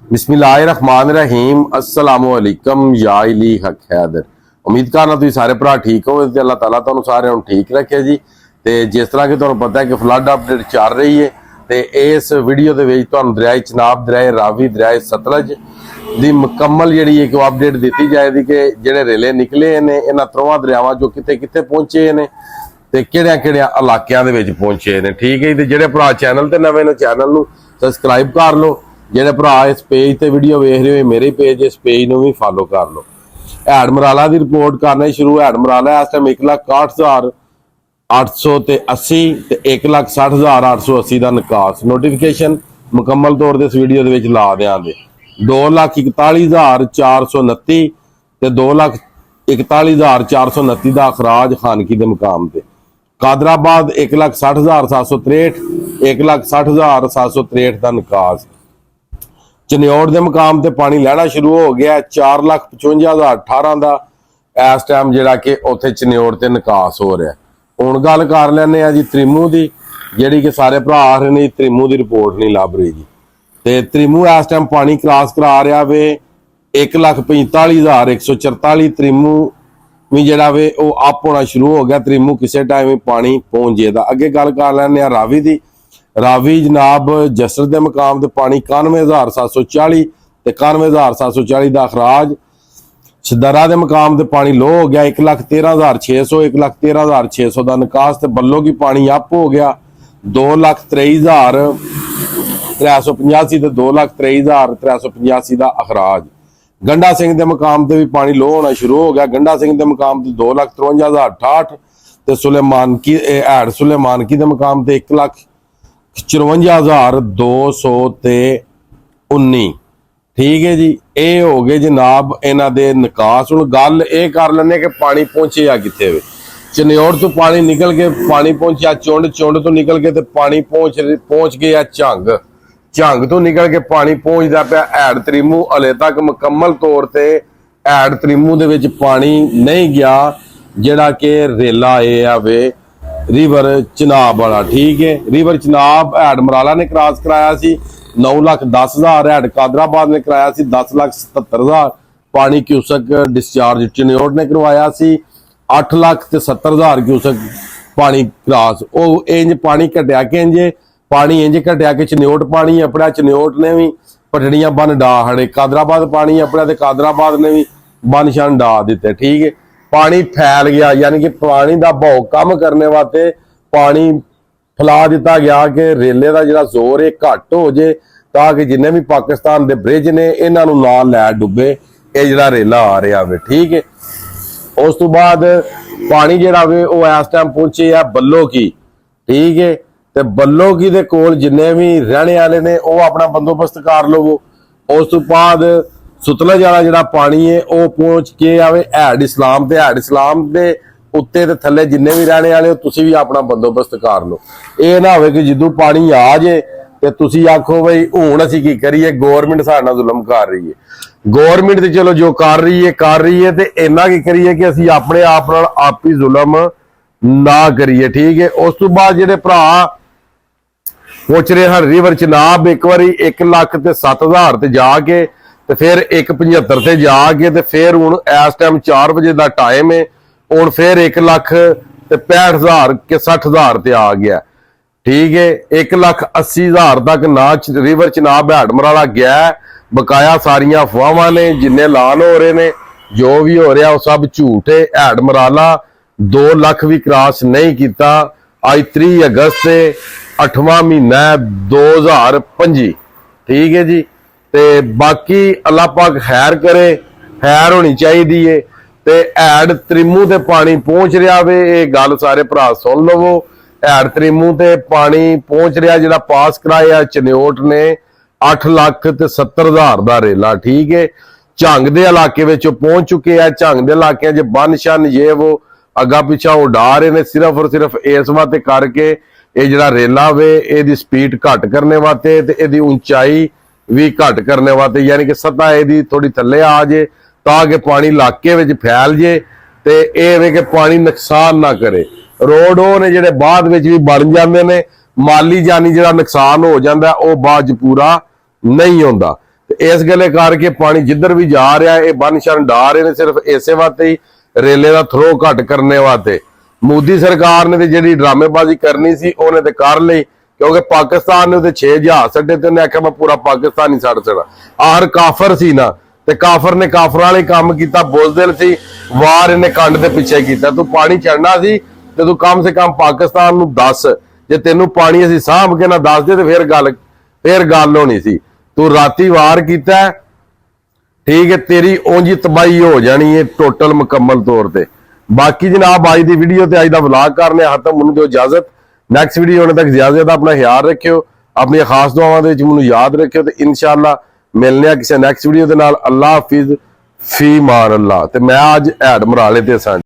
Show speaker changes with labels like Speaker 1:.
Speaker 1: बिस्मिल्लाहिर्रहमानिर्रहीम अस्सलामुअलैकुम या इली हक हैदर। उम्मीद करना तुम सारे भरा ठीक हो तो अल्लाह ताला तुहानू सारे ठीक रखे जी। तो जिस तरह कि तुहानू पता है कि फ्लड अपडेट चल रही है तो इस वीडियो के दरियाए चनाब, दरियाए रावी, दरियाए सतलज की मुकम्मल जी एक अपडेट दी जाएगी कि जोड़े रेले निकले ने इन्होंने त्रोवां दरियावां जो किते किते पहुंचे ने ते किहड़े इलाकों के पहुंचे ने। ठीक है जी। तो जोड़े भरा चैनल ते नवे ने चैनल नू सबसक्राइब कर लो। ਜਿਹੜੇ ਭਰਾ ਇਸ पेज ਤੇ ਵੀਡੀਓ ਵੇਖ ਰਹੇ ਹੋ ਮੇਰੇ पेज इस पेज ਨੂੰ ਵੀ ਫਾਲੋ ਕਰ ਲਓ। ਹੈਡ ਮਰਾਲਾ ਦੀ ਰਿਪੋਰਟ ਕਰਨਾ ਸ਼ੁਰੂ। ਹੈਡ ਮਰਾਲਾ ਇਸ ਟਾਈਮ 1,61,880 ਤੇ 1,60,880 ਦਾ ਨਿਕਾਸ ਨੋਟੀਫਿਕੇਸ਼ਨ ਮੁਕੰਮਲ ਤੌਰ ਤੇ ਇਸ ਵੀਡੀਓ ਦੇ ਵਿੱਚ ਲਾ ਦਿਆਂਗੇ। 2,41,429 ਤੇ 2,41,429 ਦਾ ਅਖਰਾਜ ਖਾਨਕੀ ਦੇ ਮੁਕਾਮ ਤੇ। ਕਾਦਰਾਬਾਦ 1,60,763 1,60,763 ਦਾ ਨਿਕਾਸ। ਚਨਿਓੜ ਦੇ ਮੁਕਾਮ ਤੇ ਪਾਣੀ ਲੈਣਾ ਸ਼ੁਰੂ ਹੋ ਗਿਆ। 4,55,018 ਦਾ ਇਸ ਟਾਈਮ ਜਿਹੜਾ ਕਿ ਉੱਥੇ ਚਨਿਓੜ ਤੇ ਨਿਕਾਸ ਹੋ ਰਿਹਾ। ਹੁਣ ਗੱਲ ਕਰ ਲੈਣੇ ਆ ਜੀ ਤ੍ਰਿਮੂ ਦੀ, ਜਿਹੜੀ ਕਿ ਸਾਰੇ ਭਰਾ ਆ ਰਹੇ ਨੇ ਤ੍ਰਿਮੂ ਦੀ ਰਿਪੋਰਟ ਨਹੀਂ ਲੱਭ ਰਹੀ ਜੀ। ਤੇ ਤ੍ਰਿਮੂ ਇਸ ਟਾਈਮ ਪਾਣੀ ਕ੍ਰਾਸ ਕਰਾ ਰਿਹਾ ਵੇ 1,45,144। ਤ੍ਰਿਮੂ ਵੀ ਜਿਹੜਾ ਵੇ ਉਹ ਅਪ ਹੋਣਾ ਸ਼ੁਰੂ ਹੋ ਗਿਆ। ਤ੍ਰਿਮੂ ਕਿਸੇ ਟਾਈਮ ਪਾਣੀ ਪਹੁੰਚ ਜਾਏਗਾ। ਅੱਗੇ ਗੱਲ ਕਰ ਲੈਣੇ ਆ ਰਾਵੀ ਦੀ। ਰਾਵੀ ਜਨਾਬ ਜਸਰ ਦੇ ਮੁਕਾਮ ਤੇ ਪਾਣੀ 91,740 ਤੇ 91,740 ਦਾ ਅਖਰਾਜ। ਸ਼ਦਰਾ ਦੇ ਮੁਕਾਮ ਤੇ ਪਾਣੀ ਲੋ ਹੋ ਗਿਆ 1,13,600 1,13,600 ਦਾ ਨਿਕਾਸ। ਤੇ ਬੱਲੋ ਕੀ ਪਾਣੀ ਅਪ ਹੋ ਗਿਆ 2,23,385 ਤੇ 2,23,385 ਦਾ ਅਖਰਾਜ। ਗੰਡਾ ਸਿੰਘ ਦੇ ਮੁਕਾਮ ਤੇ ਵੀ ਪਾਣੀ ਲੋ ਹੋਣਾ ਸ਼ੁਰੂ ਹੋ ਗਿਆ। ਗੰਡਾ ਸਿੰਘ ਦੇ ਮੁਕਾਮ ਤੇ 2,53,068 ਤੇ ਸੁਲੇਮਾਨਕੀ ਹੈਡ ਸੁਲੇਮਾਨਕੀ ਦੇ ਮੁਕਾਮ ਤੇ 1,54,219। ठीक है जी। ये हो गए जनाब इन्हां दे निकास। हुण गल ये कर लैने कि पानी पहुंचे किथे वे। चनियोड़ तो पानी निकल के पानी पहुंचा चुंड, चुंड तो निकल के ते पानी पहुंच गया झंग, झंग तो निकल के पानी पहुंचदा पिया हैड तरीमू। हले तक मुकम्मल तौर ते हैड तरीमू दे विच पानी नहीं गया जिहड़ा कि रेला वे रिवर चनाब वाला। ठीक है। रिवर चनाब हैड मराला ने क्रॉस कराया सी 9,10,000। हैड कादराबाद ने कराया सी 10,77,000 पानी क्यूसक डिस्चार्ज। चनियोड़ ने करवाया सी 8,70,000 क्यूसक पानी क्रॉस। ਉਹ ਇੰਜ ਪਾਣੀ ਘਟਿਆ ਕਿ ਇੰਜ ਪਾਣੀ ਇੰਜ ਘਟਿਆ ਕਿ ਚਨਿਓੜ ਪਾਣੀ ਆਪਣਾ। ਚਨਿਓੜ ਨੇ ਵੀ ਪਟੜੀਆਂ ਬੰਨ ਡਾ ਹੜੇ। ਕਾਦਰਾਬਾਦ ਪਾਣੀ ਆਪਣਾ ਤੇ ਕਾਦਰਾਬਾਦ ਨੇ ਵੀ ਬੰਨ ਛਾਂ ਡਾ ਦਿੱਤੇ। ਠੀਕ ਹੈ। पानी फैल गया यानी कि पानी का भाव कम करने वास्ते पानी फैला दिता गया कि रेले का जो जोर है घट हो जाए ताकि जिन्हें भी पाकिस्तान के ब्रिज ने इन्हों ना लै डुबे ये जो रेला आ रहा वे। ठीक है। उस तो बाद पानी जोड़ा वे इस टाइम पहुंचे है बल्लो की। ठीक है। तो बल्लो की दे कोल जिन्हें भी रहने वाले ने वो अपना बंदोबस्त कर लवो। उस तो बाद सुतलज वाला जो पानी है वह पहुंच के आवे हैड इस्लाम ते। हैड इस्लाम के उत्ते ते थले जिन्ने भी रहने वाले तुसी भी अपना बंदोबस्त कर लो। ये ना हो कि जिदू पानी आ जाए तो तुसी आखो बई हुण असीं की करिए, गौरमेंट साडे नाल जुल्म कर रही है। गौरमेंट तो चलो जो कर रही है तो इन्ना की करिए कि असीं अपने आप नाल आप ही जुल्म ना करिए। ठीक है। उस तो बाद जिहड़े भरा पुछ रहे हैं रिवर चनाब एक बारी 1,07,000 ते जाके ਤੇ ਫਿਰ 1,75 ਤੇ ਜਾ ਕੇ ਤੇ ਫਿਰ ਹੁਣ ਇਸ ਟਾਈਮ 4 ਵਜੇ ਦਾ ਟਾਈਮ ਹੈ। ਹੁਣ ਫਿਰ 1,65,000 ਕੇ 60,000 ਤੇ ਆ ਗਿਆ। ਠੀਕ ਹੈ। 1,80,000 ਤੱਕ ਨਾ ਰਿਵਰ ਚਨਾਬ हैड मराला गया। बकाया सारियां अफवाहां ने जिन्ने ऐलान हो रहे ने जो भी हो रहा वो सब झूठ है। हैड मराला 2 ਲੱਖ भी क्रॉस नहीं किया। अज 30 अगस्त 8वां महीना 2025। ठीक है जी। ते बाकी अल्लाह पाक खैर करे, खैर होनी चाहिए है। ते हैड तरीमू ते पानी पहुंच रहा वे ये गल सारे भरा सुन लवो। हैड तरीमू ते पानी पहुंच रहा जिहड़ा पास कराया चनियोड़ ने 8,70,000 दा रेला। ठीक है। झंग दे इलाके विच पहुंच चुके हैं। झंग दे इलाके च बन शन ये वो अगा पिछा उड़ा रहे ने सिर्फ और सिर्फ इस वास्ते करके ये जिहड़ा रेला वे इहदी स्पीड घट करने वास्ते ते इहदी ऊंचाई भी घट करने वास्ते यानी कि सतह यदि थोड़ी थले आ जाए ताकि पानी इलाके में फैल जाए तो यह कि पानी नुकसान ना करे। रोड वो ने जिहड़े बाद भी बन जाते हैं, माली जानी जिहड़ा नुकसान हो जाता है वह बाद पूरा नहीं होंदा। ਇਸ ਗੱਲੇ ਕਰਕੇ ਪਾਣੀ ਜਿੱਧਰ ਵੀ ਜਾ ਰਿਹਾ ਇਹ ਬੰਨ ਸ਼ਨ ਡਾ ਰਹੇ ਨੇ ਸਿਰਫ ਇਸੇ ਵਾਸਤੇ ਹੀ, ਰੇਲੇ ਦਾ ਥਰੋ ਘੱਟ ਕਰਨੇ ਵਾਸਤੇ। ਮੋਦੀ ਸਰਕਾਰ ਨੇ ਤੇ ਜਿਹੜੀ ਡਰਾਮੇਬਾਜ਼ੀ ਕਰਨੀ ਸੀ ਉਹਨੇ ਤੇ ਕਰ ਲਈ, ਕਿਉਂਕਿ ਪਾਕਿਸਤਾਨ ਨੇ ਉਹਦੇ 6 ਜਹਾਜ਼ ਛੱਡੇ ਤੇ ਉਹਨੇ ਆਖਿਆ ਮੈਂ ਪੂਰਾ ਪਾਕਿਸਤਾਨ ਹੀ ਛੱਡ ਸਕਦਾ। ਆਖਰ ਕਾਫਰ ਸੀ ਨਾ, ਤੇ ਕਾਫਰ ਨੇ ਕਾਫਰਾਂ ਵਾਲੇ ਕੰਮ ਕੀਤਾ, ਬੁਜ਼ਦਿਲ ਸੀ, ਵਾਰ ਇਹਨੇ ਕੰਡ ਦੇ ਪਿੱਛੇ ਕੀਤਾ। ਤੂੰ ਪਾਣੀ ਛੱਡਣਾ ਸੀ ਤੇ ਤੂੰ ਕਮ ਸੇ ਕਮ ਪਾਕਿਸਤਾਨ ਨੂੰ ਦੱਸ, ਜੇ ਤੈਨੂੰ ਪਾਣੀ ਅਸੀਂ ਸਾਂਭ ਕੇ ਨਾ ਦੱਸਦੇ ਤੇ ਫਿਰ ਗੱਲ ਹੋਣੀ ਸੀ। ਤੂੰ ਰਾਤੀ ਵਾਰ ਕੀਤਾ, ਠੀਕ ਹੈ, ਤੇਰੀ ਉਂਝ ਤਬਾਹੀ ਹੋ ਜਾਣੀ ਹੈ ਟੋਟਲ ਮੁਕੰਮਲ ਤੌਰ ਤੇ। ਬਾਕੀ ਜਨਾਬ ਅੱਜ ਦੀ ਵੀਡੀਓ ਤੇ ਅੱਜ ਦਾ ਵਲੌਗ ਕਰਨੇ ਖਤਮ, ਮੈਨੂੰ ਦਿਓ ਇਜਾਜ਼ਤ। ਨੈਕਸਟ ਵੀਡੀਓ ਹੋਣੇ ਤੱਕ ਜ਼ਿਆਦਾ ਆਪਣਾ ਖਿਆਲ ਰੱਖਿਓ, ਆਪਣੀਆਂ ਖਾਸ ਦੁਆਵਾਂ ਦੇ ਵਿੱਚ ਮੈਨੂੰ ਯਾਦ ਰੱਖਿਓ ਤੇ ਇਨਸ਼ਾਅੱਲਾ ਮਿਲਨੇ ਆ ਕਿਸੇ ਨੈਕਸਟ ਵੀਡੀਓ ਦੇ ਨਾਲ। ਅੱਲਾ ਹਾਫਿਜ਼, ਫੀ ਮਾਨ ਅੱਲਾ। ਤੇ ਮੈਂ ਅੱਜ ਹੈਡ ਮਰਾਲੇ ਤੇ ਸਾਂ।